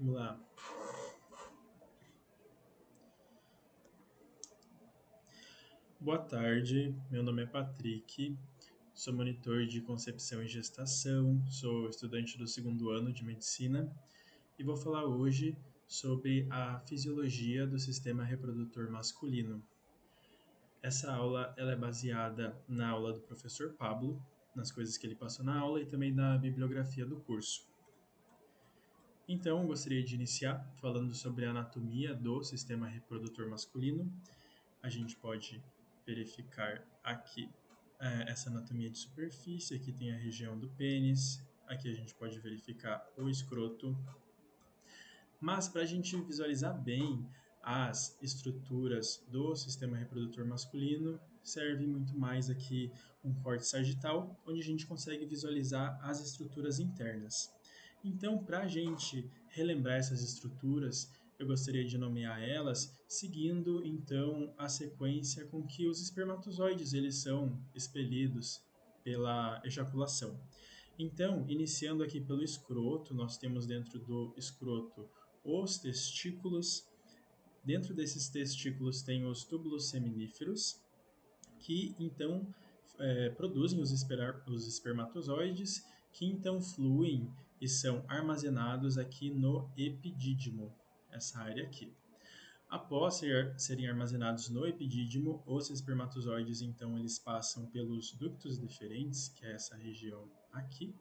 Vamos lá. Boa tarde, meu nome é Patrick, sou monitor de concepção e gestação, sou estudante do segundo ano de medicina e vou falar hoje sobre a fisiologia do sistema reprodutor masculino. Essa aula ela é baseada na aula do professor Pablo, nas coisas que ele passou na aula e também na bibliografia do curso. Então, eu gostaria de iniciar falando sobre a anatomia do sistema reprodutor masculino. A gente pode verificar aqui essa anatomia de superfície. Aqui tem a região do pênis. Aqui a gente pode verificar o escroto. Mas para a gente visualizar bem as estruturas do sistema reprodutor masculino, serve muito mais aqui um corte sagital, onde a gente consegue visualizar as estruturas internas. Então, para a gente relembrar essas estruturas, eu gostaria de nomear elas seguindo então a sequência com que os espermatozoides eles são expelidos pela ejaculação. Então, iniciando aqui pelo escroto, nós temos dentro do escroto os testículos. Dentro desses testículos tem os túbulos seminíferos, que então produzem os espermatozoides, que então fluem e são armazenados aqui no epidídimo, essa área aqui. Após serem armazenados no epidídimo, os espermatozoides então eles passam pelos ductos deferentes, que é essa região aqui.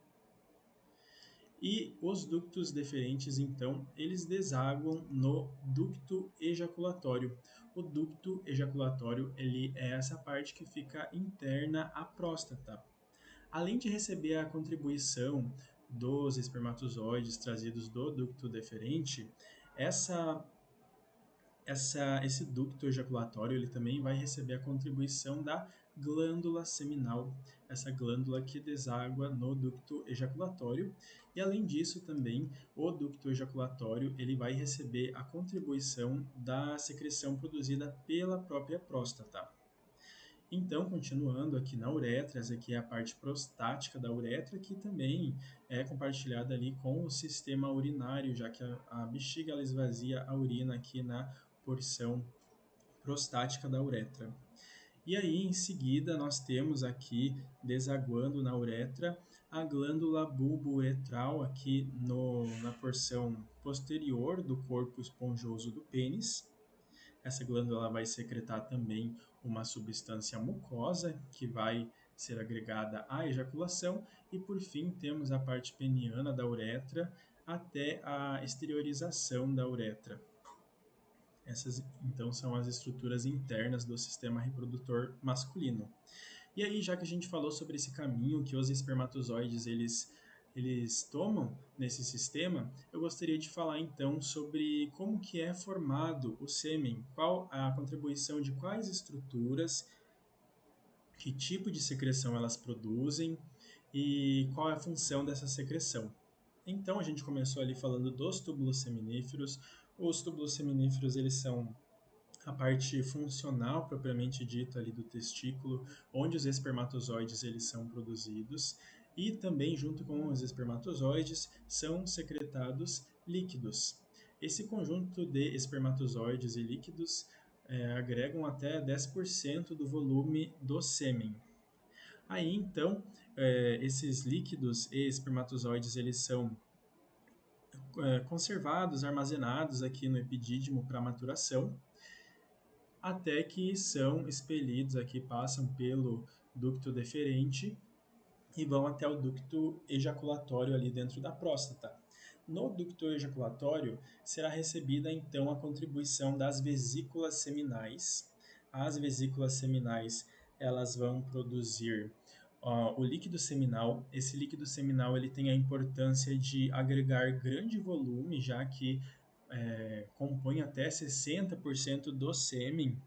E os ductos deferentes, então, eles desaguam no ducto ejaculatório. O ducto ejaculatório, ele é essa parte que fica interna à próstata. Além de receber a contribuição dos espermatozoides trazidos do ducto deferente, esse ducto ejaculatório ele também vai receber a contribuição da glândula seminal, essa glândula que deságua no ducto ejaculatório. E além disso também, o ducto ejaculatório ele vai receber a contribuição da secreção produzida pela própria próstata. Então, continuando aqui na uretra, essa aqui é a parte prostática da uretra, que também é compartilhada ali com o sistema urinário, já que a bexiga ela esvazia a urina aqui na porção prostática da uretra. E aí, em seguida, nós temos aqui, desaguando na uretra, a glândula bulbo-uretral aqui na porção posterior do corpo esponjoso do pênis. Essa glândula vai secretar também uma substância mucosa que vai ser agregada à ejaculação. E, por fim, temos a parte peniana da uretra até a exteriorização da uretra. Essas, então, são as estruturas internas do sistema reprodutor masculino. E aí, já que a gente falou sobre esse caminho que os espermatozoides eles tomam nesse sistema, eu gostaria de falar então sobre como que é formado o sêmen, qual a contribuição de quais estruturas, que tipo de secreção elas produzem e qual é a função dessa secreção. Então, a gente começou ali falando dos túbulos seminíferos. Os túbulos seminíferos, eles são a parte funcional propriamente dita ali do testículo, onde os espermatozoides eles são produzidos, e também junto com os espermatozoides são secretados líquidos. Esse conjunto de espermatozoides e líquidos agregam até 10% do volume do sêmen. Aí então, esses líquidos e espermatozoides eles são conservados, armazenados aqui no epidídimo para maturação, até que são expelidos aqui, passam pelo ducto deferente e vão até o ducto ejaculatório ali dentro da próstata. No ducto ejaculatório será recebida então a contribuição das vesículas seminais. As vesículas seminais elas vão produzir o líquido seminal. Esse líquido seminal ele tem a importância de agregar grande volume, já que compõe até 60% do sêmen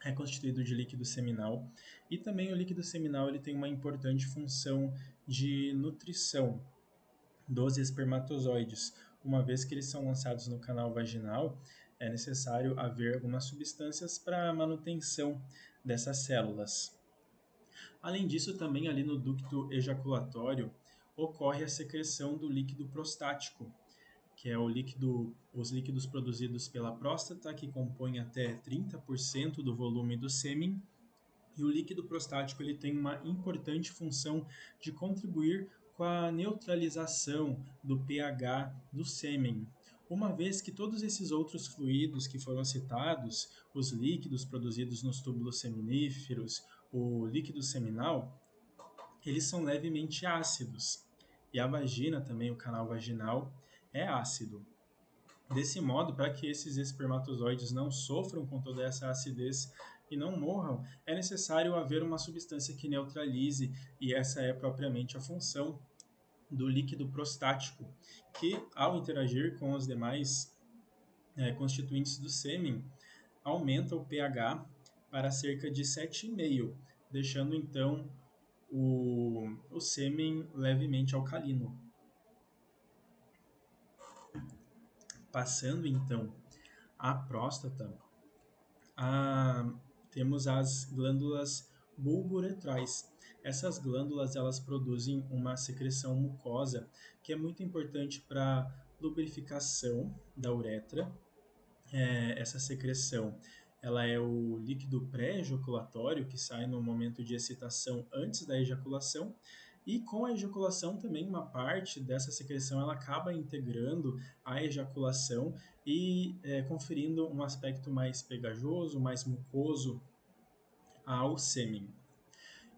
é constituído de líquido seminal. E também o líquido seminal ele tem uma importante função de nutrição dos espermatozoides. Uma vez que eles são lançados no canal vaginal, é necessário haver algumas substâncias para a manutenção dessas células. Além disso, também ali no ducto ejaculatório ocorre a secreção do líquido prostático. que é os líquidos produzidos pela próstata, que compõem até 30% do volume do sêmen. E o líquido prostático ele tem uma importante função de contribuir com a neutralização do pH do sêmen, uma vez que todos esses outros fluidos que foram citados, os líquidos produzidos nos túbulos seminíferos, o líquido seminal, eles são levemente ácidos. E a vagina também, o canal vaginal, é ácido. Desse modo, para que esses espermatozoides não sofram com toda essa acidez e não morram, é necessário haver uma substância que neutralize, e essa é propriamente a função do líquido prostático, que, ao interagir com os demais constituintes do sêmen, aumenta o pH para cerca de 7,5, deixando então o sêmen levemente alcalino. Passando então à próstata, temos as glândulas bulbouretrais. Essas glândulas elas produzem uma secreção mucosa que é muito importante para lubrificação da uretra. Essa secreção ela é o líquido pré-ejaculatório que sai no momento de excitação antes da ejaculação, e com a ejaculação também uma parte dessa secreção ela acaba integrando a ejaculação e conferindo um aspecto mais pegajoso, mais mucoso ao sêmen.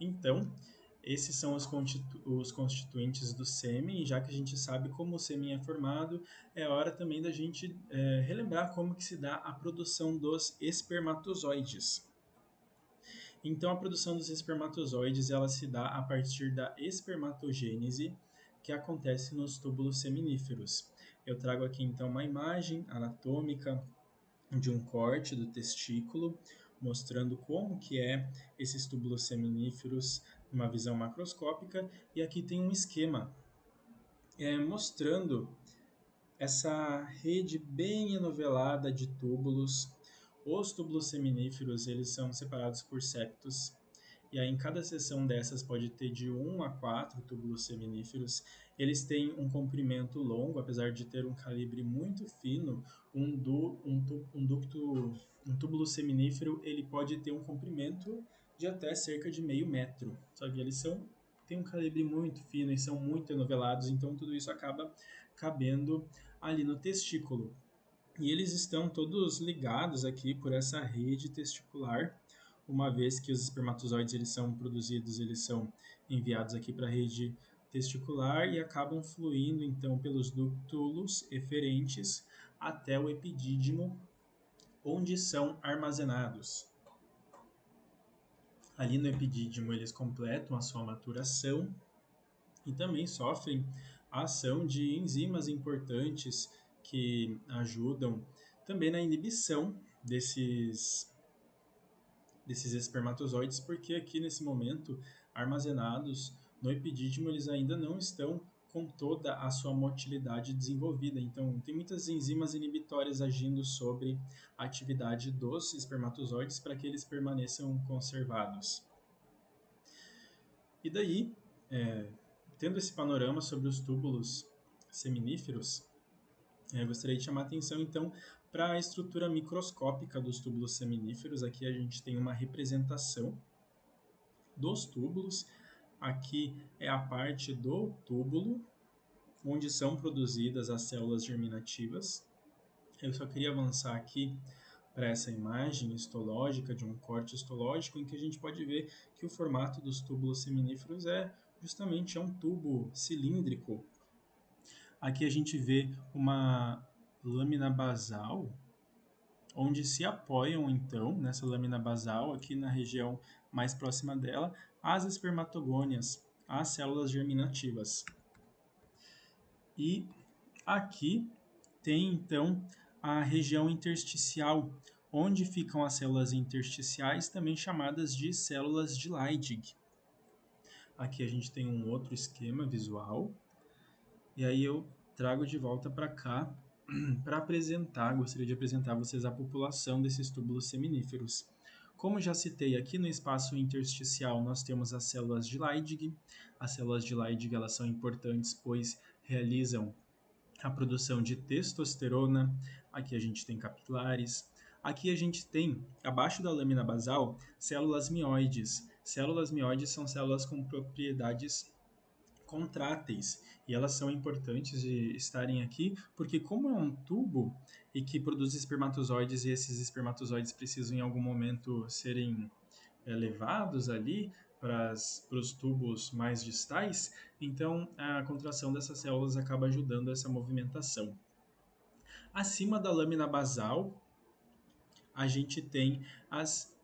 Então, esses são os constituintes do sêmen, e já que a gente sabe como o sêmen é formado, é hora também da gente relembrar como que se dá a produção dos espermatozoides. Então, a produção dos espermatozoides ela se dá a partir da espermatogênese, que acontece nos túbulos seminíferos. Eu trago aqui então uma imagem anatômica de um corte do testículo, mostrando como que é esses túbulos seminíferos numa visão macroscópica, e aqui tem um esquema mostrando essa rede bem enovelada de túbulos. Os túbulos seminíferos eles são separados por septos, e aí em cada seção dessas pode ter de 1 a 4 túbulos seminíferos. Eles têm um comprimento longo, apesar de ter um calibre muito fino. Um túbulo seminífero ele pode ter um comprimento de até cerca de meio metro. Só que eles têm um calibre muito fino e são muito enovelados, então tudo isso acaba cabendo ali no testículo. E eles estão todos ligados aqui por essa rede testicular. Uma vez que os espermatozoides eles são produzidos, eles são enviados aqui para a rede testicular e acabam fluindo então pelos ductos eferentes até o epidídimo, onde são armazenados. Ali no epidídimo eles completam a sua maturação e também sofrem a ação de enzimas importantes que ajudam também na inibição desses espermatozoides, porque aqui nesse momento, armazenados no epidídimo, eles ainda não estão com toda a sua motilidade desenvolvida. Então, tem muitas enzimas inibitórias agindo sobre a atividade dos espermatozoides para que eles permaneçam conservados. E daí, tendo esse panorama sobre os túbulos seminíferos, gostaria de chamar a atenção, então, para a estrutura microscópica dos túbulos seminíferos. Aqui a gente tem uma representação dos túbulos. Aqui é a parte do túbulo onde são produzidas as células germinativas. Eu só queria avançar aqui para essa imagem histológica, de um corte histológico, em que a gente pode ver que o formato dos túbulos seminíferos justamente um tubo cilíndrico. Aqui a gente vê uma lâmina basal, onde se apoiam então nessa lâmina basal, aqui na região mais próxima dela, as espermatogônias, as células germinativas. E aqui tem então a região intersticial, onde ficam as células intersticiais, também chamadas de células de Leydig. Aqui a gente tem um outro esquema visual, e aí eu trago de volta para cá para gostaria de apresentar a vocês a população desses túbulos seminíferos. Como já citei, aqui no espaço intersticial nós temos as células de Leydig. As células de Leydig elas são importantes, pois realizam a produção de testosterona, aqui a gente tem capilares, aqui a gente tem, abaixo da lâmina basal, células mioides. Células mioides são células com propriedades contráteis e elas são importantes de estarem aqui porque como é um tubo e que produz espermatozoides e esses espermatozoides precisam em algum momento serem levados ali para os tubos mais distais, então a contração dessas células acaba ajudando essa movimentação. Acima da lâmina basal, a gente tem as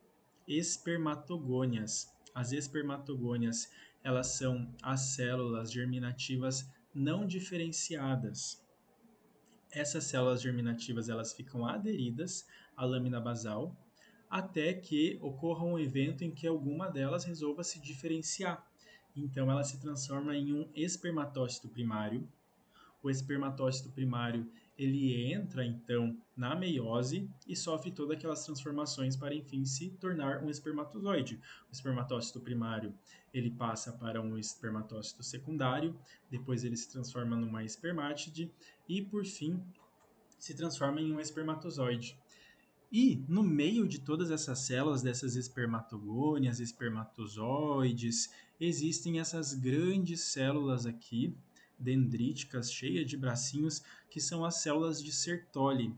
espermatogônias. As espermatogônias, elas são as células germinativas não diferenciadas. Essas células germinativas, elas ficam aderidas à lâmina basal até que ocorra um evento em que alguma delas resolva se diferenciar. Então, ela se transforma em um espermatócito primário. O espermatócito primário ele entra então na meiose e sofre todas aquelas transformações para enfim se tornar um espermatozoide. O espermatócito primário ele passa para um espermatócito secundário, depois ele se transforma numa espermátide e por fim se transforma em um espermatozoide. E no meio de todas essas células, dessas espermatogônias, espermatozoides, existem essas grandes células aqui, dendríticas, cheias de bracinhos, que são as células de Sertoli.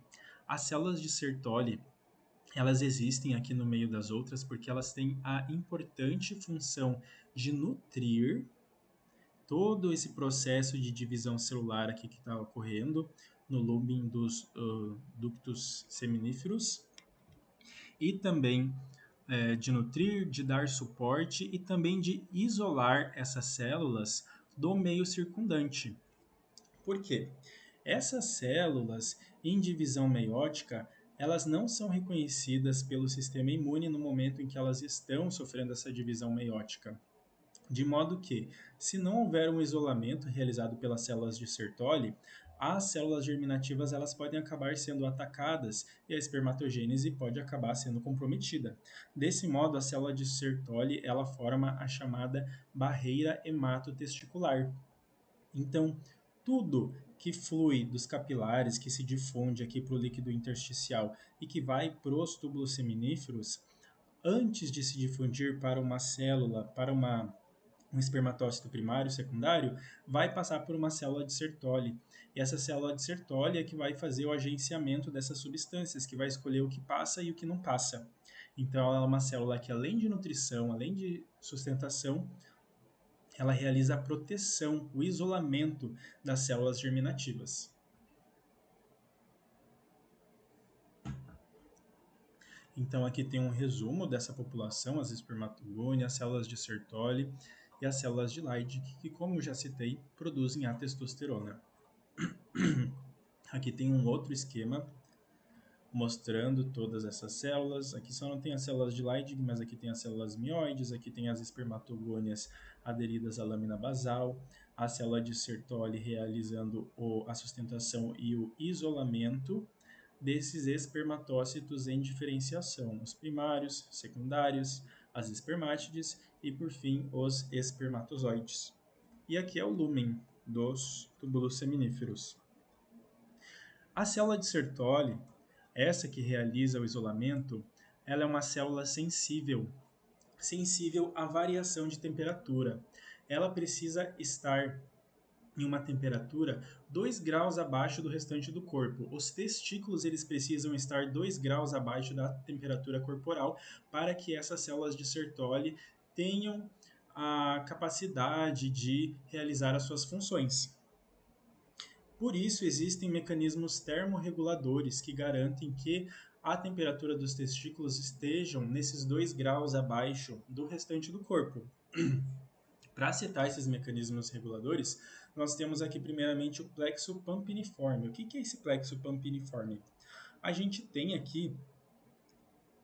As células de Sertoli, elas existem aqui no meio das outras porque elas têm a importante função de nutrir todo esse processo de divisão celular aqui que está ocorrendo no lúmen dos ductos seminíferos e também de nutrir, de dar suporte e também de isolar essas células do meio circundante. Por quê? Essas células em divisão meiótica, elas não são reconhecidas pelo sistema imune no momento em que elas estão sofrendo essa divisão meiótica. De modo que, se não houver um isolamento realizado pelas células de Sertoli, as células germinativas elas podem acabar sendo atacadas e a espermatogênese pode acabar sendo comprometida. Desse modo, a célula de Sertoli ela forma a chamada barreira hematotesticular. Então, tudo que flui dos capilares, que se difunde aqui para o líquido intersticial e que vai para os túbulos seminíferos, antes de se difundir para uma célula, para um espermatócito primário, secundário, vai passar por uma célula de Sertoli. E essa célula de Sertoli é que vai fazer o agenciamento dessas substâncias, que vai escolher o que passa e o que não passa. Então, ela é uma célula que, além de nutrição, além de sustentação, ela realiza a proteção, o isolamento das células germinativas. Então, aqui tem um resumo dessa população, as espermatogônias, as células de Sertoli e as células de Leydig, que, como já citei, produzem a testosterona. Aqui tem um outro esquema mostrando todas essas células. Aqui só não tem as células de Leydig, mas aqui tem as células mioides, aqui tem as espermatogônias aderidas à lâmina basal, a célula de Sertoli realizando a sustentação e o isolamento desses espermatócitos em diferenciação, os primários, secundários, as espermátides e, por fim, os espermatozoides. E aqui é o lúmen dos túbulos seminíferos. A célula de Sertoli, essa que realiza o isolamento, ela é uma célula sensível à variação de temperatura. Ela precisa estar em uma temperatura 2 graus abaixo do restante do corpo. Os testículos eles precisam estar 2 graus abaixo da temperatura corporal para que essas células de Sertoli tenham a capacidade de realizar as suas funções. Por isso, existem mecanismos termorreguladores que garantem que a temperatura dos testículos estejam nesses 2 graus abaixo do restante do corpo. Para citar esses mecanismos reguladores, nós temos aqui primeiramente o plexo pampiniforme. O que é esse plexo pampiniforme? A gente tem aqui,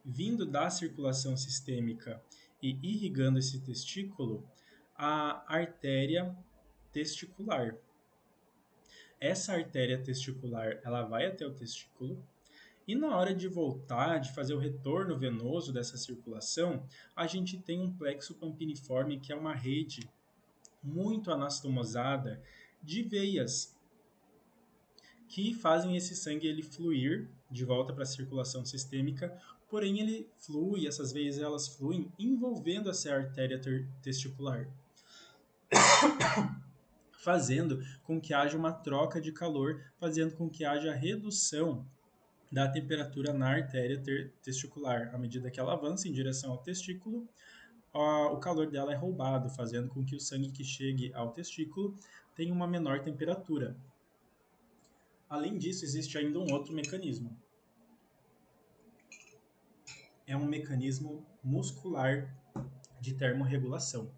vindo da circulação sistêmica e irrigando esse testículo, a artéria testicular. Essa artéria testicular, ela vai até o testículo e na hora de voltar, de fazer o retorno venoso dessa circulação, a gente tem um plexo pampiniforme que é uma rede muito anastomosada de veias. que fazem esse sangue ele fluir de volta para a circulação sistêmica, porém ele flui, essas veias elas fluem envolvendo essa artéria testicular, fazendo com que haja uma troca de calor, fazendo com que haja redução da temperatura na artéria testicular. À medida que ela avança em direção ao testículo, o calor dela é roubado, fazendo com que o sangue que chegue ao testículo tenha uma menor temperatura. Além disso, existe ainda um outro mecanismo. É um mecanismo muscular de termorregulação.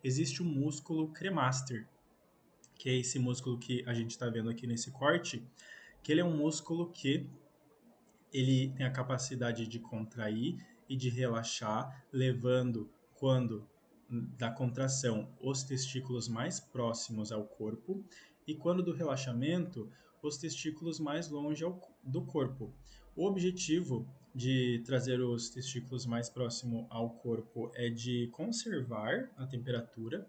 Existe o músculo cremaster, que é esse músculo que a gente está vendo aqui nesse corte, que ele é um músculo que ele tem a capacidade de contrair e de relaxar, levando, quando da contração, os testículos mais próximos ao corpo e quando do relaxamento, os testículos mais longe do corpo. O objetivo de trazer os testículos mais próximo ao corpo é de conservar a temperatura,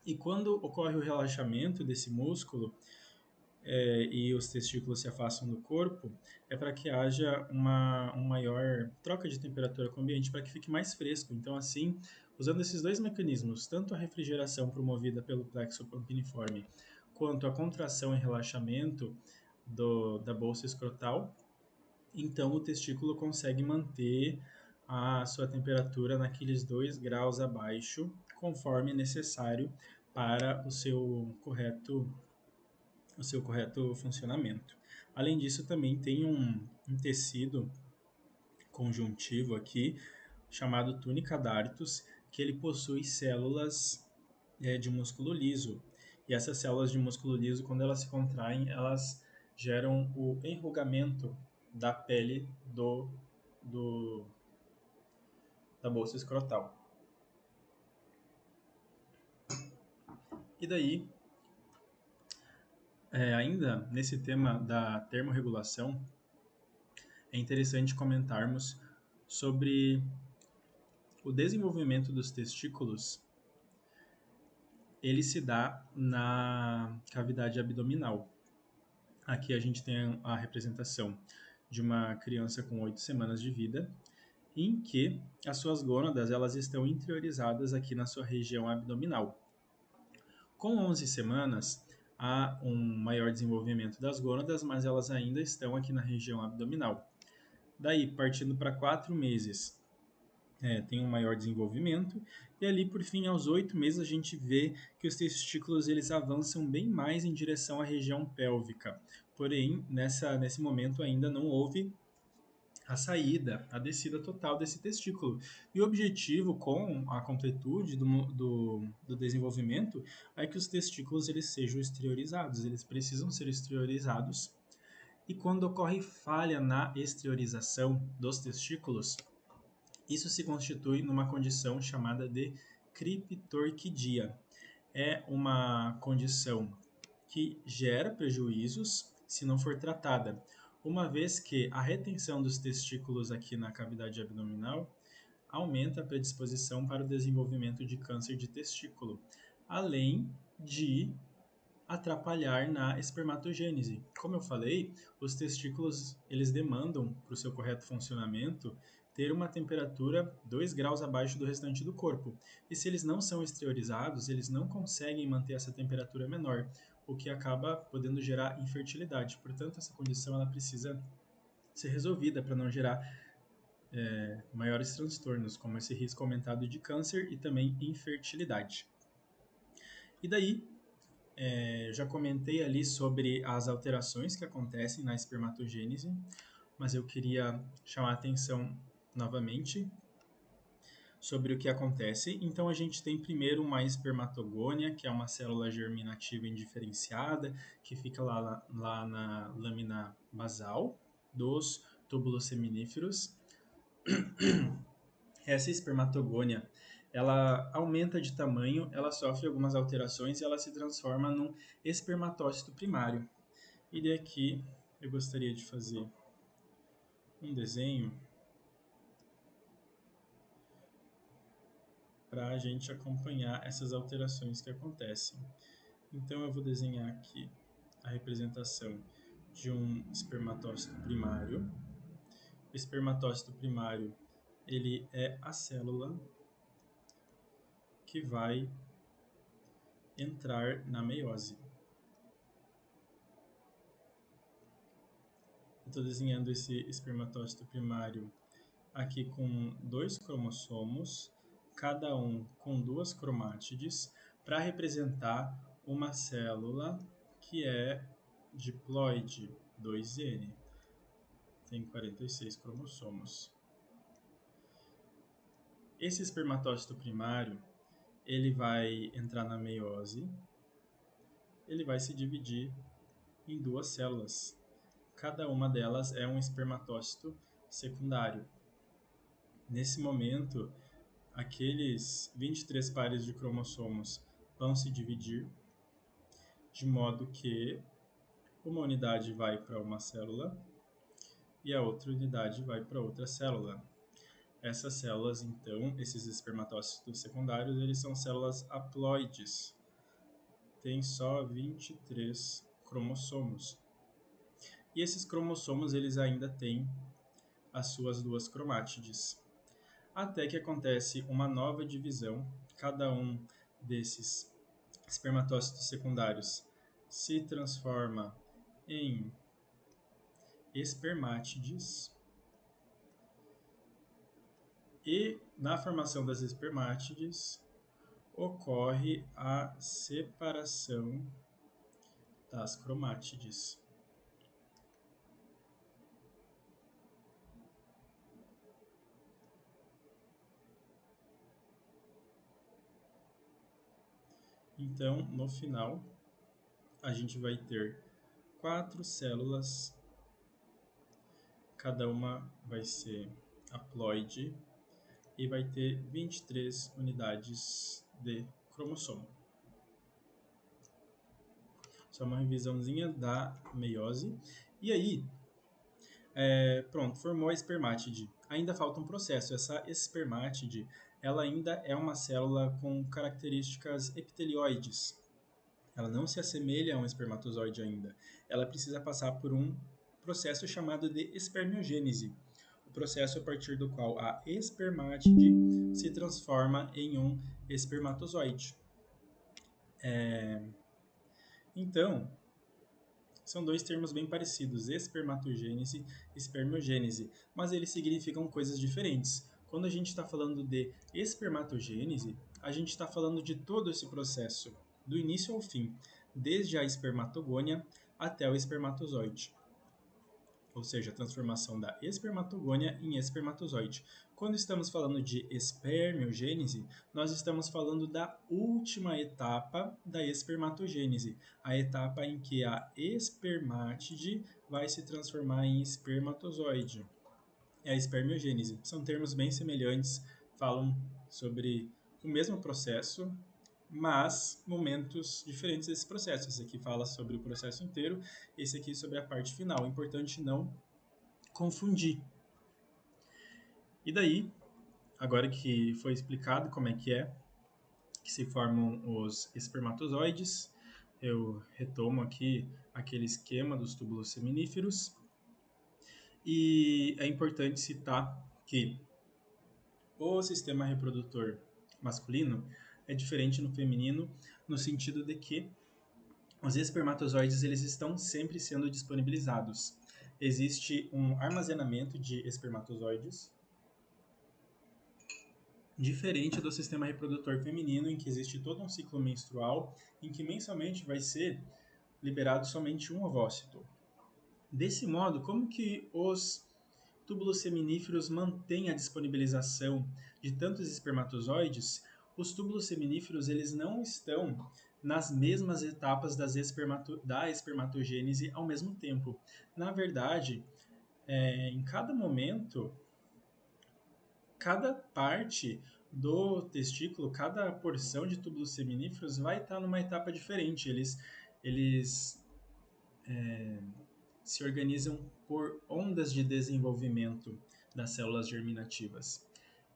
e quando ocorre o relaxamento desse músculo, e os testículos se afastam do corpo, é para que haja uma maior troca de temperatura com o ambiente, para que fique mais fresco. Então, assim, usando esses dois mecanismos, tanto a refrigeração promovida pelo plexo pampiniforme, quanto a contração e relaxamento da bolsa escrotal, então o testículo consegue manter a sua temperatura naqueles 2 graus abaixo, conforme necessário para o seu correto funcionamento. Além disso, também tem um tecido conjuntivo aqui, chamado túnica dartos, que ele possui células de músculo liso. E essas células de músculo liso, quando elas se contraem, elas geram o enrugamento da pele do, da bolsa escrotal. E daí, ainda nesse tema da termorregulação, é interessante comentarmos sobre o desenvolvimento dos testículos. Ele se dá na cavidade abdominal. Aqui a gente tem a representação de uma criança com 8 semanas de vida, em que as suas gônadas elas estão interiorizadas aqui na sua região abdominal. Com 11 semanas, há um maior desenvolvimento das gônadas, mas elas ainda estão aqui na região abdominal. Daí, partindo para 4 meses, tem um maior desenvolvimento, e ali por fim, aos 8 meses, a gente vê que os testículos eles avançam bem mais em direção à região pélvica. Porém, nesse momento ainda não houve a saída, a descida total desse testículo. E o objetivo com a completude do desenvolvimento é que os testículos eles sejam exteriorizados, eles precisam ser exteriorizados. E quando ocorre falha na exteriorização dos testículos, isso se constitui numa condição chamada de criptorquidia. É uma condição que gera prejuízos se não for tratada, uma vez que a retenção dos testículos aqui na cavidade abdominal aumenta a predisposição para o desenvolvimento de câncer de testículo, além de atrapalhar na espermatogênese. Como eu falei, os testículos eles demandam para o seu correto funcionamento ter uma temperatura 2 graus abaixo do restante do corpo. E se eles não são exteriorizados, eles não conseguem manter essa temperatura menor, o que acaba podendo gerar infertilidade. Portanto, essa condição ela precisa ser resolvida para não gerar maiores transtornos, como esse risco aumentado de câncer e também infertilidade. E daí, já comentei ali sobre as alterações que acontecem na espermatogênese, mas eu queria chamar a atenção novamente sobre o que acontece. Então, a gente tem primeiro uma espermatogônia, que é uma célula germinativa indiferenciada, que fica lá na lâmina basal dos túbulos seminíferos. Essa espermatogônia, ela aumenta de tamanho, ela sofre algumas alterações e ela se transforma num espermatócito primário. E daqui eu gostaria de fazer um desenho para a gente acompanhar essas alterações que acontecem. Então eu vou desenhar aqui a representação de um espermatócito primário. O espermatócito primário, ele é a célula que vai entrar na meiose. Eu estou desenhando esse espermatócito primário aqui com 2 cromossomos, cada um com 2 cromátides, para representar uma célula que é diploide 2N. Tem 46 cromossomos. Esse espermatócito primário, ele vai entrar na meiose, ele vai se dividir em 2 células. Cada uma delas é um espermatócito secundário. Nesse momento, aqueles 23 pares de cromossomos vão se dividir, de modo que uma unidade vai para uma célula e a outra unidade vai para outra célula. Essas células, então, esses espermatócitos secundários, eles são células haploides. Tem só 23 cromossomos. E esses cromossomos, eles ainda têm as suas 2 cromátides. Até que acontece uma nova divisão, cada um desses espermatócitos secundários se transforma em espermátides, e na formação das espermátides ocorre a separação das cromátides. Então, no final, a gente vai ter 4 células, cada uma vai ser haploide e vai ter 23 unidades de cromossomo. Só uma revisãozinha da meiose. E aí, pronto, formou a espermátide. Ainda falta um processo. Essa espermátide, ela ainda é uma célula com características epitelioides. Ela não se assemelha a um espermatozoide ainda. Ela precisa passar por um processo chamado de espermiogênese. O processo a partir do qual a espermátide se transforma em um espermatozoide. Então, são 2 termos bem parecidos, espermatogênese e espermiogênese, mas eles significam coisas diferentes. Quando a gente está falando de espermatogênese, a gente está falando de todo esse processo, do início ao fim, desde a espermatogônia até o espermatozoide, ou seja, a transformação da espermatogônia em espermatozoide. Quando estamos falando de espermiogênese, nós estamos falando da última etapa da espermatogênese, a etapa em que a espermátide vai se transformar em espermatozoide. É a espermiogênese. São termos bem semelhantes, falam sobre o mesmo processo, mas momentos diferentes desse processo. Esse aqui fala sobre o processo inteiro, esse aqui sobre a parte final. É importante não confundir. E daí, agora que foi explicado como é que se formam os espermatozoides, eu retomo aqui aquele esquema dos túbulos seminíferos. E é importante citar que o sistema reprodutor masculino é diferente no feminino, no sentido de que os espermatozoides eles estão sempre sendo disponibilizados. Existe um armazenamento de espermatozoides diferente do sistema reprodutor feminino, em que existe todo um ciclo menstrual, em que mensalmente vai ser liberado somente um ovócito. Desse modo, como que os túbulos seminíferos mantêm a disponibilização de tantos espermatozoides? Os túbulos seminíferos eles não estão nas mesmas etapas da espermatogênese ao mesmo tempo. Na verdade, em cada momento, cada parte do testículo, cada porção de túbulos seminíferos vai estar numa etapa diferente. Eles se organizam por ondas de desenvolvimento das células germinativas.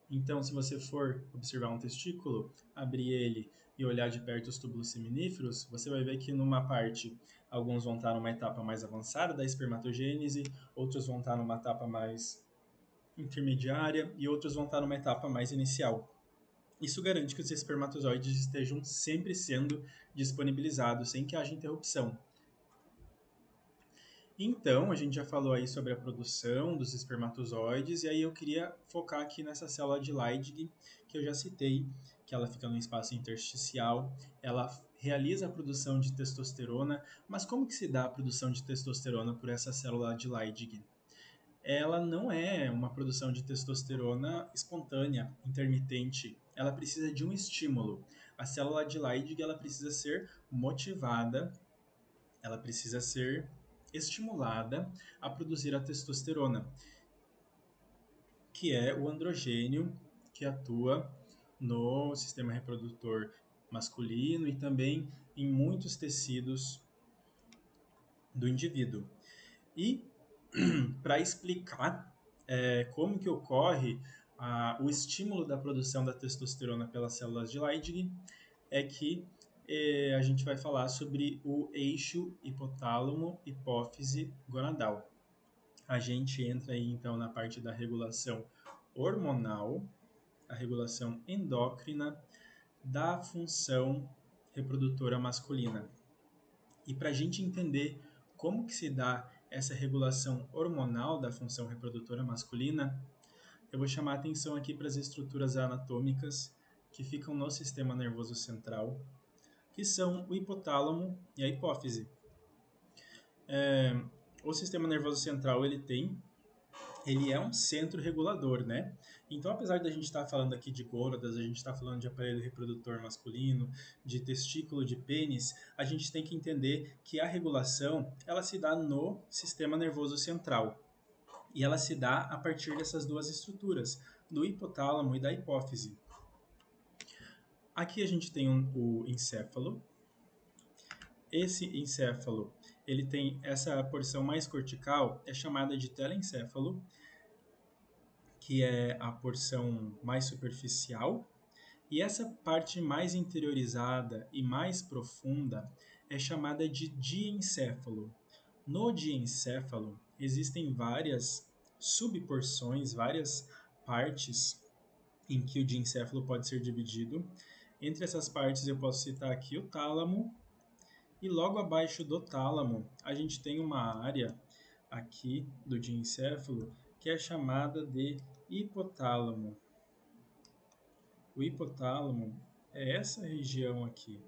Então, se você for observar um testículo, abrir ele e olhar de perto os túbulos seminíferos, você vai ver que numa parte Alguns vão estar numa etapa mais avançada da espermatogênese, outros vão estar numa etapa mais intermediária e outros vão estar numa etapa mais inicial. Isso garante que os espermatozoides estejam sempre sendo disponibilizados sem que haja interrupção. Então, a gente já falou aí sobre a produção dos espermatozoides, e aí eu queria focar aqui nessa célula de Leydig, que eu já citei, que ela fica no espaço intersticial, ela realiza a produção de testosterona, mas como que se dá a produção de testosterona por essa célula de Leydig? Ela não é uma produção de testosterona espontânea, intermitente, ela precisa de um estímulo. A célula de Leydig, ela precisa ser motivada, ela precisa ser estimulada a produzir a testosterona, que é o androgênio que atua no sistema reprodutor masculino e também em muitos tecidos do indivíduo. E para explicar como que ocorre o estímulo da produção da testosterona pelas células de Leydig, é que a gente vai falar sobre o eixo hipotálamo-hipófise-gonadal. A gente entra aí então na parte da regulação hormonal, a regulação endócrina da função reprodutora masculina. E para a gente entender como que se dá essa regulação hormonal da função reprodutora masculina, eu vou chamar a atenção aqui para as estruturas anatômicas que ficam no sistema nervoso central, que são o hipotálamo e a hipófise. O sistema nervoso central ele é um centro regulador, né? Então, apesar da gente estar falando aqui de gônadas, a gente está falando de aparelho reprodutor masculino, de testículo, de pênis, a gente tem que entender que a regulação ela se dá no sistema nervoso central. E ela se dá a partir dessas duas estruturas, do hipotálamo e da hipófise. Aqui a gente tem o encéfalo. Esse encéfalo, ele tem essa porção mais cortical, é chamada de telencéfalo, que é a porção mais superficial, e essa parte mais interiorizada e mais profunda é chamada de diencéfalo. No diencéfalo existem várias subporções, várias partes em que o diencéfalo pode ser dividido. Entre essas partes eu posso citar aqui o tálamo, e logo abaixo do tálamo a gente tem uma área aqui do diencéfalo que é chamada de hipotálamo. O hipotálamo é essa região aqui.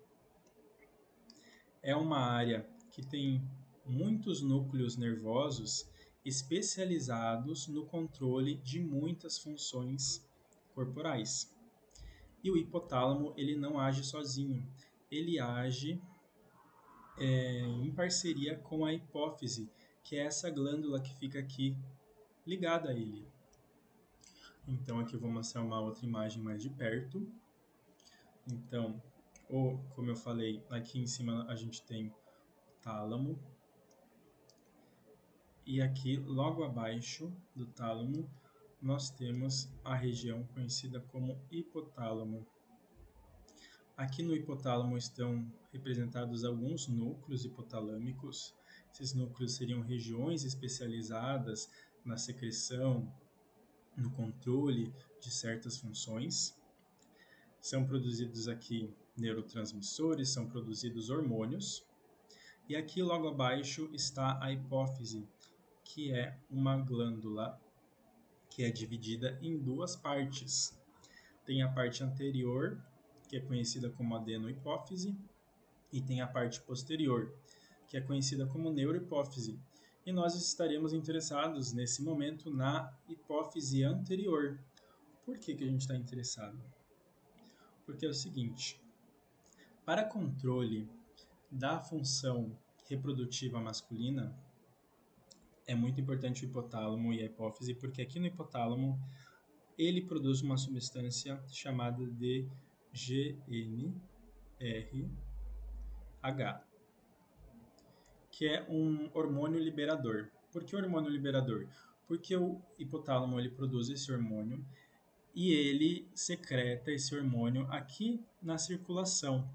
É uma área que tem muitos núcleos nervosos especializados no controle de muitas funções corporais. E o hipotálamo ele não age sozinho, ele age em parceria com a hipófise, que é essa glândula que fica aqui ligada a ele. Então aqui eu vou mostrar uma outra imagem mais de perto. Então, como eu falei, aqui em cima a gente tem o tálamo. E aqui, logo abaixo do tálamo, nós temos a região conhecida como hipotálamo. Aqui no hipotálamo estão representados alguns núcleos hipotalâmicos. Esses núcleos seriam regiões especializadas na secreção, no controle de certas funções. São produzidos aqui neurotransmissores, são produzidos hormônios. E aqui logo abaixo está a hipófise, que é uma glândula que é dividida em duas partes. Tem a parte anterior, que é conhecida como adenohipófise, e tem a parte posterior, que é conhecida como neurohipófise. E nós estaremos interessados nesse momento na hipófise anterior. Por que a gente está interessado? Porque é o seguinte, para controle da função reprodutiva masculina, é muito importante o hipotálamo e a hipófise, porque aqui no hipotálamo ele produz uma substância chamada de GnRH, que é um hormônio liberador. Por que hormônio liberador? Porque o hipotálamo ele produz esse hormônio e ele secreta esse hormônio aqui na circulação.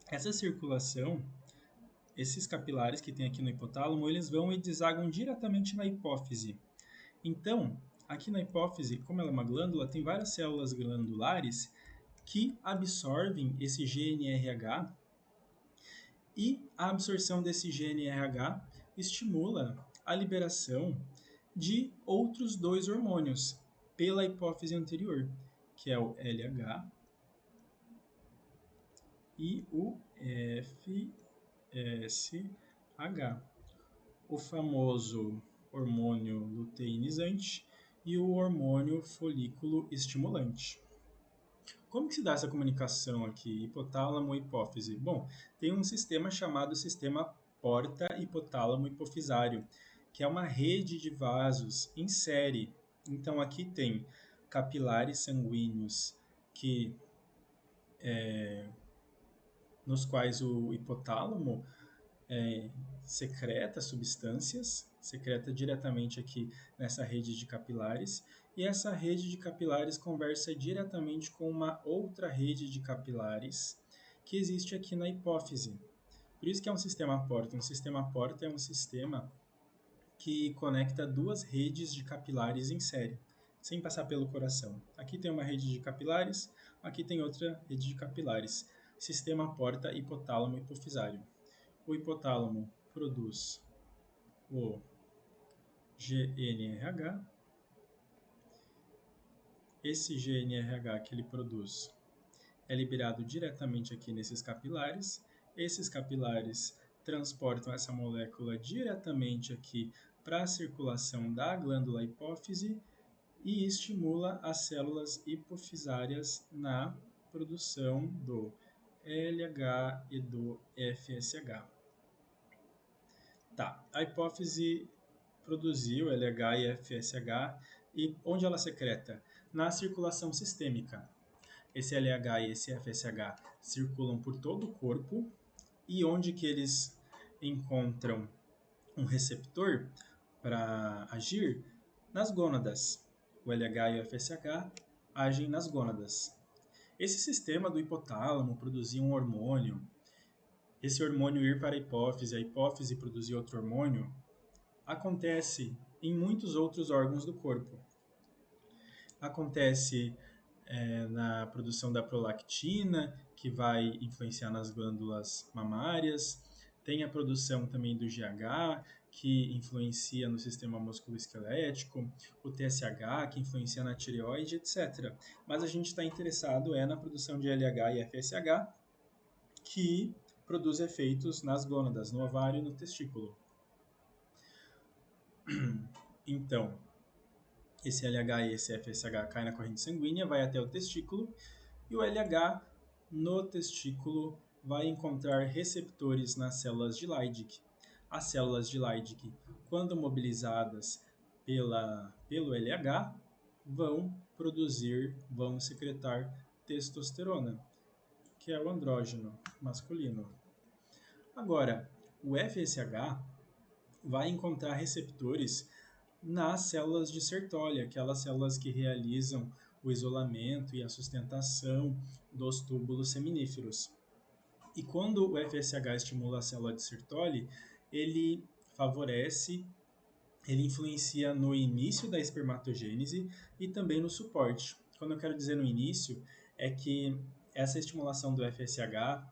Essa circulação esses capilares que tem aqui no hipotálamo, eles vão e desagam diretamente na hipófise. Então, aqui na hipófise, como ela é uma glândula, tem várias células glandulares que absorvem esse GNRH, e a absorção desse GNRH estimula a liberação de outros dois hormônios pela hipófise anterior, que é o LH e o FSH, o famoso hormônio luteinizante e o hormônio folículo estimulante. Como que se dá essa comunicação aqui, hipotálamo e hipófise? Bom, tem um sistema chamado sistema porta-hipotálamo-hipofisário, que é uma rede de vasos em série. Então aqui tem capilares sanguíneos que nos quais o hipotálamo secreta substâncias, secreta diretamente aqui nessa rede de capilares, e essa rede de capilares conversa diretamente com uma outra rede de capilares que existe aqui na hipófise. Por isso que é um sistema porta. Um sistema porta é um sistema que conecta duas redes de capilares em série, sem passar pelo coração. Aqui tem uma rede de capilares, aqui tem outra rede de capilares. Sistema porta hipotálamo hipofisário. O hipotálamo produz o GNRH. Esse GNRH que ele produz é liberado diretamente aqui nesses capilares. Esses capilares transportam essa molécula diretamente aqui para a circulação da glândula hipófise e estimula as células hipofisárias na produção do LH e do FSH. Tá, a hipófise produziu LH e FSH e onde ela secreta? Na circulação sistêmica. Esse LH e esse FSH circulam por todo o corpo e onde que eles encontram um receptor para agir? Nas gônadas. O LH e o FSH agem nas gônadas. Esse sistema do hipotálamo produzir um hormônio, esse hormônio ir para a hipófise produzir outro hormônio, acontece em muitos outros órgãos do corpo. Acontece na produção da prolactina, que vai influenciar nas glândulas mamárias. Tem a produção também do GH, que influencia no sistema musculoesquelético, o TSH, que influencia na tireoide, etc. Mas a gente está interessado na produção de LH e FSH, que produz efeitos nas gônadas, no ovário e no testículo. Então, esse LH e esse FSH cai na corrente sanguínea, vai até o testículo, e o LH no testículo vai encontrar receptores nas células de Leydig. As células de Leydig, quando mobilizadas pelo LH, vão secretar testosterona, que é o andrógeno masculino. Agora, o FSH vai encontrar receptores nas células de Sertoli, aquelas células que realizam o isolamento e a sustentação dos túbulos seminíferos. E quando o FSH estimula a célula de Sertoli, ele influencia no início da espermatogênese e também no suporte. Quando eu quero dizer no início, é que essa estimulação do FSH,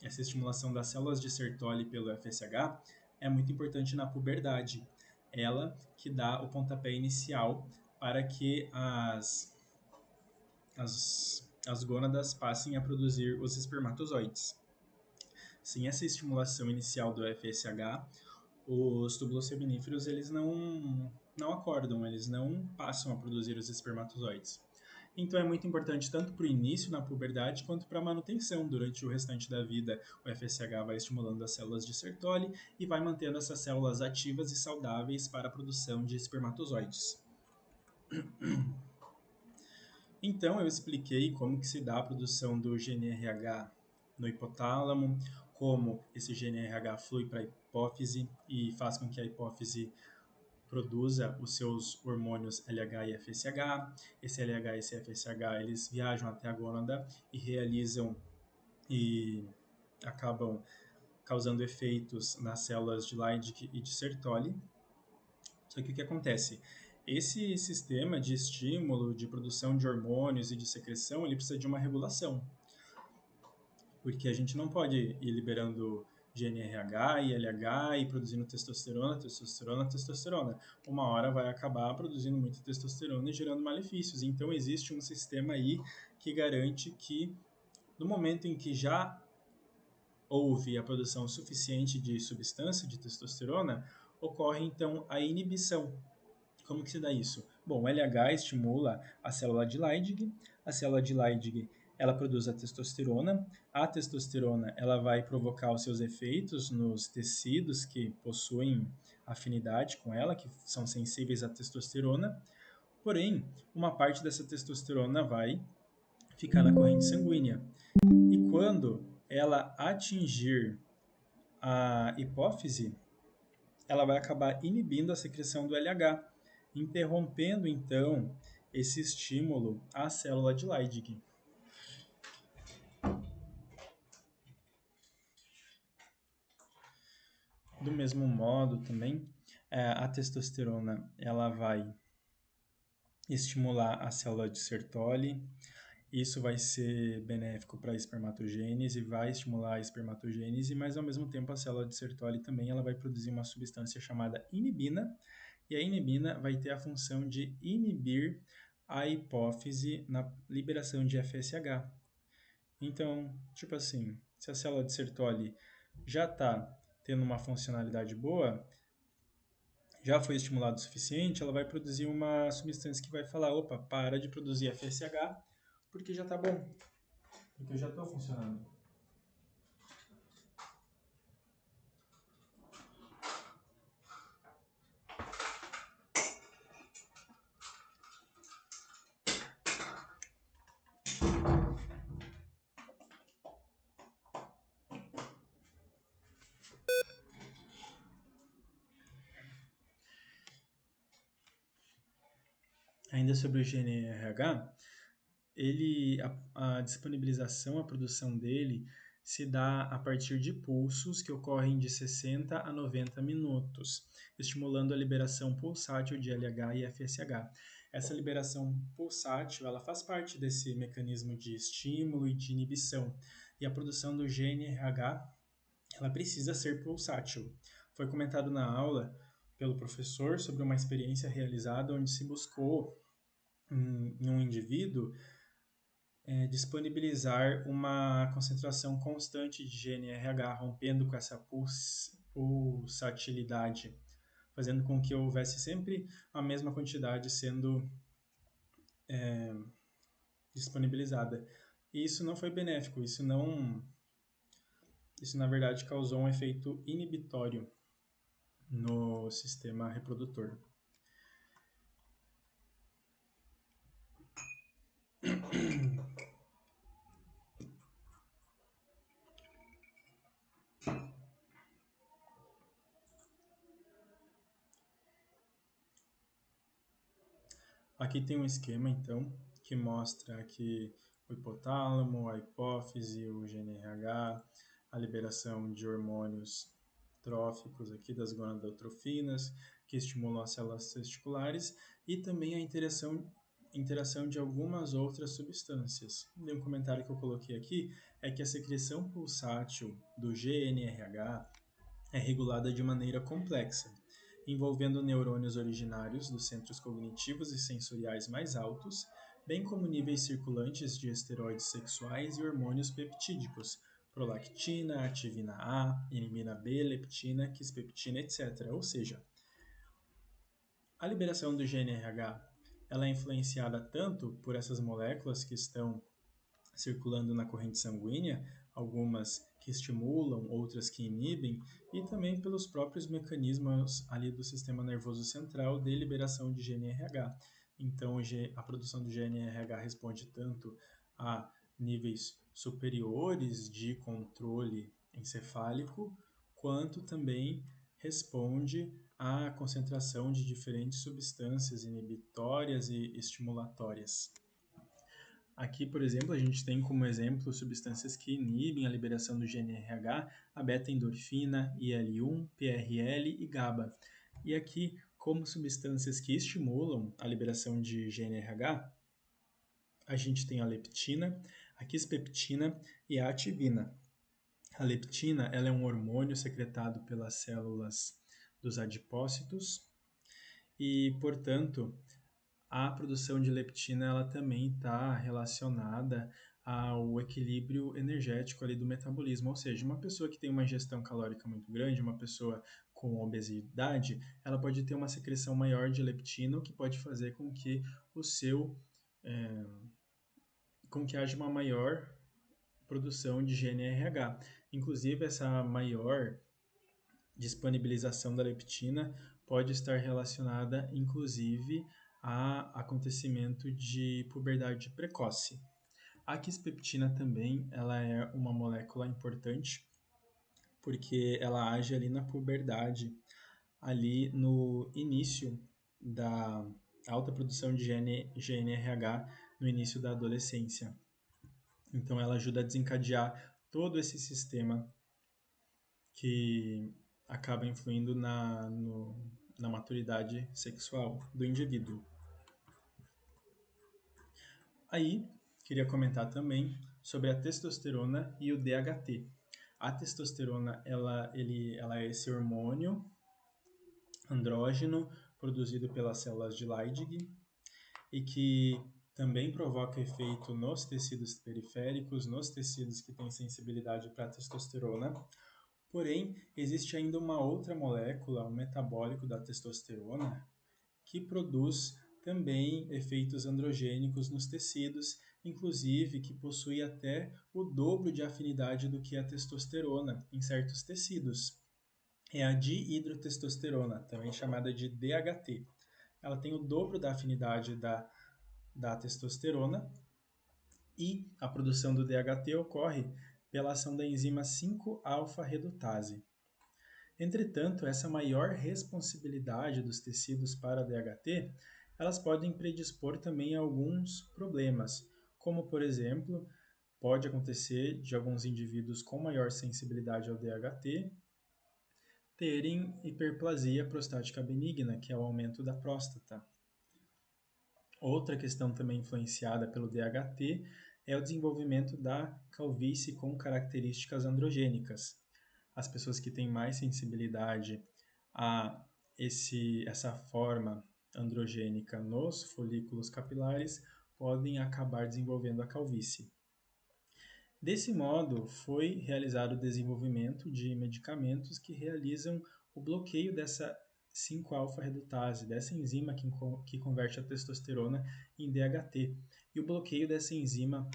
essa estimulação das células de Sertoli pelo FSH, é muito importante na puberdade. Ela que dá o pontapé inicial para que as gônadas passem a produzir os espermatozoides. Sem essa estimulação inicial do FSH, os túbulos seminíferos eles não acordam, eles não passam a produzir os espermatozoides. Então é muito importante tanto para o início na puberdade quanto para a manutenção durante o restante da vida. O FSH vai estimulando as células de Sertoli e vai mantendo essas células ativas e saudáveis para a produção de espermatozoides. Então eu expliquei como que se dá a produção do GNRH no hipotálamo, como esse GNRH flui para a hipófise e faz com que a hipófise produza os seus hormônios LH e FSH. Esse LH e esse FSH, eles viajam até a gônada e realizam e acabam causando efeitos nas células de Leydig e de Sertoli. Só que o que acontece? Esse sistema de estímulo, de produção de hormônios e de secreção, ele precisa de uma regulação, porque a gente não pode ir liberando GNRH e LH e produzindo testosterona, testosterona, testosterona. Uma hora vai acabar produzindo muita testosterona e gerando malefícios. Então existe um sistema aí que garante que no momento em que já houve a produção suficiente de substância de testosterona, ocorre então a inibição. Como que se dá isso? Bom, o LH estimula a célula de Leydig, a célula de Leydig ela produz a testosterona ela vai provocar os seus efeitos nos tecidos que possuem afinidade com ela, que são sensíveis à testosterona, porém, uma parte dessa testosterona vai ficar na corrente sanguínea. E quando ela atingir a hipófise, ela vai acabar inibindo a secreção do LH, interrompendo então esse estímulo à célula de Leydig. Do mesmo modo também, a testosterona ela vai estimular a célula de Sertoli. Isso vai ser benéfico para a espermatogênese, vai estimular a espermatogênese, mas ao mesmo tempo a célula de Sertoli também ela vai produzir uma substância chamada inibina, e a inibina vai ter a função de inibir a hipófise na liberação de FSH. Então, tipo assim, se a célula de Sertoli já está tendo uma funcionalidade boa, já foi estimulado o suficiente, ela vai produzir uma substância que vai falar, opa, para de produzir FSH, porque já está bom, porque eu já estou funcionando. Ainda sobre o GNRH, a disponibilização, a produção dele se dá a partir de pulsos que ocorrem de 60 a 90 minutos, estimulando a liberação pulsátil de LH e FSH. Essa liberação pulsátil, ela faz parte desse mecanismo de estímulo e de inibição. E a produção do GNRH, ela precisa ser pulsátil. Foi comentado na aula pelo professor sobre uma experiência realizada onde se buscou em um indivíduo disponibilizar uma concentração constante de GNRH, rompendo com essa pulsatilidade, fazendo com que houvesse sempre a mesma quantidade sendo disponibilizada. E isso não foi benéfico, isso na verdade causou um efeito inibitório no sistema reprodutor. Aqui tem um esquema, então, que mostra que o hipotálamo, a hipófise, o GNRH, a liberação de hormônios tróficos aqui das gonadotrofinas, que estimulam as células testiculares, e também a interação de algumas outras substâncias. E um comentário que eu coloquei aqui é que a secreção pulsátil do GNRH é regulada de maneira complexa, envolvendo neurônios originários dos centros cognitivos e sensoriais mais altos, bem como níveis circulantes de esteroides sexuais e hormônios peptídicos, prolactina, ativina A, inibina B, leptina, quispeptina, etc. Ou seja, a liberação do GNRH ela é influenciada tanto por essas moléculas que estão circulando na corrente sanguínea, algumas que estimulam, outras que inibem, e também pelos próprios mecanismos ali do sistema nervoso central de liberação de GNRH. Então, a produção do GNRH responde tanto a níveis superiores de controle encefálico, quanto também responde à concentração de diferentes substâncias inibitórias e estimulatórias. Aqui, por exemplo, a gente tem como exemplo substâncias que inibem a liberação do GNRH, a beta-endorfina, IL-1, PRL e GABA. E aqui, como substâncias que estimulam a liberação de GNRH, a gente tem a leptina, a quispeptina e a ativina. A leptina ela é um hormônio secretado pelas células dos adipócitos e, portanto, a produção de leptina ela também está relacionada ao equilíbrio energético ali do metabolismo, ou seja, uma pessoa que tem uma ingestão calórica muito grande, uma pessoa com obesidade, ela pode ter uma secreção maior de leptina, o que pode fazer com que o seu com que haja uma maior produção de GNRH. Inclusive, essa maior disponibilização da leptina pode estar relacionada, inclusive, a acontecimento de puberdade precoce. A quispeptina também ela é uma molécula importante porque ela age ali na puberdade, ali no início da alta produção de GNRH no início da adolescência. Então ela ajuda a desencadear todo esse sistema que acaba influindo na maturidade sexual do indivíduo. Aí, queria comentar também sobre a testosterona e o DHT. A testosterona, ela é esse hormônio andrógeno produzido pelas células de Leydig e que também provoca efeito nos tecidos periféricos, nos tecidos que têm sensibilidade para a testosterona. Porém, existe ainda uma outra molécula, um metabólico da testosterona, que produz também efeitos androgênicos nos tecidos, inclusive que possui até o dobro de afinidade do que a testosterona em certos tecidos. É a dihidrotestosterona, também chamada de DHT. Ela tem o dobro da afinidade da testosterona e a produção do DHT ocorre pela ação da enzima 5-alfa-redutase. Entretanto, essa maior responsibilidade dos tecidos para DHT, elas podem predispor também a alguns problemas, como por exemplo, pode acontecer de alguns indivíduos com maior sensibilidade ao DHT terem hiperplasia prostática benigna, que é o aumento da próstata. Outra questão também influenciada pelo DHT é o desenvolvimento da calvície com características androgênicas. As pessoas que têm mais sensibilidade a essa forma androgênica nos folículos capilares podem acabar desenvolvendo a calvície. Desse modo, foi realizado o desenvolvimento de medicamentos que realizam o bloqueio dessa 5-alfa-redutase, dessa enzima que converte a testosterona em DHT. E o bloqueio dessa enzima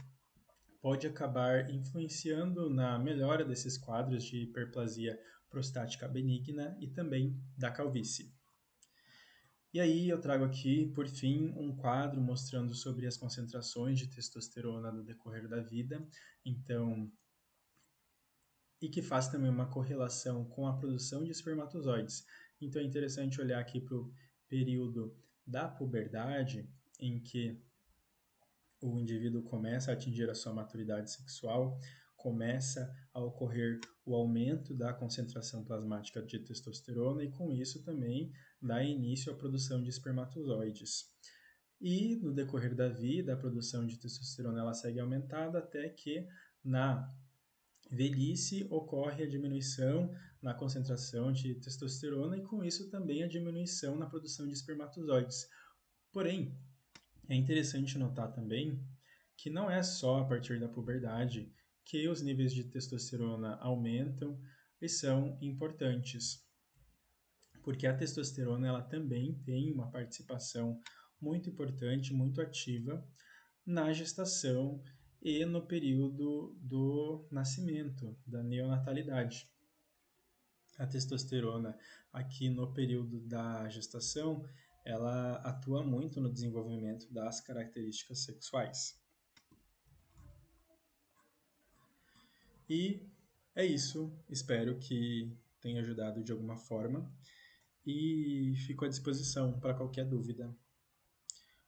pode acabar influenciando na melhora desses quadros de hiperplasia prostática benigna e também da calvície. E aí eu trago aqui, por fim, um quadro mostrando sobre as concentrações de testosterona no decorrer da vida. Então, e que faz também uma correlação com a produção de espermatozoides. Então é interessante olhar aqui para o período da puberdade, em que o indivíduo começa a atingir a sua maturidade sexual, começa a ocorrer o aumento da concentração plasmática de testosterona e com isso também dá início à produção de espermatozoides. E no decorrer da vida, a produção de testosterona ela segue aumentada até que na velhice ocorre a diminuição na concentração de testosterona e com isso também a diminuição na produção de espermatozoides. Porém, é interessante notar também que não é só a partir da puberdade que os níveis de testosterona aumentam e são importantes, porque a testosterona ela também tem uma participação muito importante, muito ativa na gestação e no período do nascimento, da neonatalidade. A testosterona aqui no período da gestação, ela atua muito no desenvolvimento das características sexuais. E é isso, espero que tenha ajudado de alguma forma e fico à disposição para qualquer dúvida.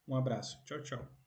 Um abraço, tchau, tchau.